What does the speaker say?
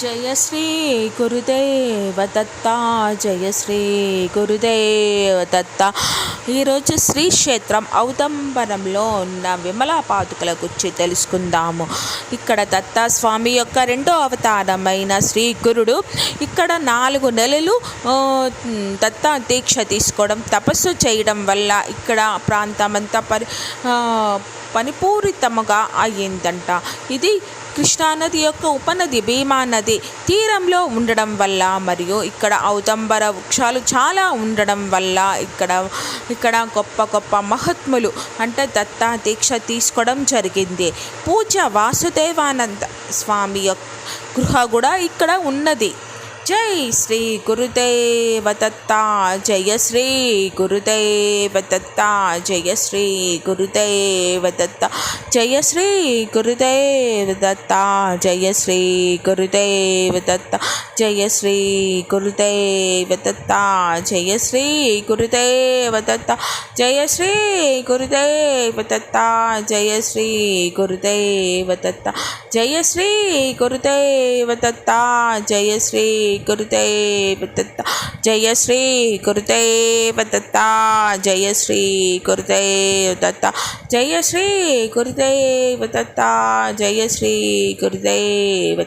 జయ శ్రీ గురుదేవ దత్త, జయ శ్రీ గురుదేవ దత్త. ఈరోజు శ్రీ క్షేత్రం ఔదంబరంలో ఉన్న విమలా పాదుకల గురించి తెలుసుకుందాము. ఇక్కడ దత్తా స్వామి యొక్క రెండో అవతారమైన శ్రీ గురుడు ఇక్కడ 4 నెలలు దత్తా దీక్ష తీసుకోవడం, తపస్సు చేయడం వల్ల ఇక్కడ ప్రాంతమంతా పనిపూరితముగా అయ్యిందంట. ఇది కృష్ణానది యొక్క ఉపనది భీమా నది తీరంలో ఉండడం వల్ల మరియు ఇక్కడ ఔదంబర వృక్షాలు చాలా ఉండడం వల్ల ఇక్కడ గొప్ప గొప్ప మహాత్ములు అంటే దత్తా దీక్ష తీసుకోవడం జరిగింది. పూజ్య వాసుదేవానంద స్వామి యొక్క గృహ కూడా ఇక్కడ ఉన్నది. జై శ్రీ గురుదేవ దత్త, జయ శ్రీ గురుదేవ దత్త, జయ శ్రీ గురుదేవ దత్త, జయ శ్రీ గురుదేవ దత్త, జయ శ్రీ గురుదేవ దత్త, జయ శ్రీ గురుదేవ దత్త, జయ శ్రీ గురుదేవ దత్త, జయ శ్రీ గురుదేవ దత్త, జయ శ్రీ గురుదేవ దత్త, జయ శ్రీ గురుదేవ దత్త, జయ శ్రీ గురుదేవ దత్త, జయ శ్రీ గురుదేవ దత్త, జయ శ్రీ గురుదేవ దత్త, జయ శ్రీ గురుదేవ దత్త, జయ శ్రీ గురుదేవ దత్త.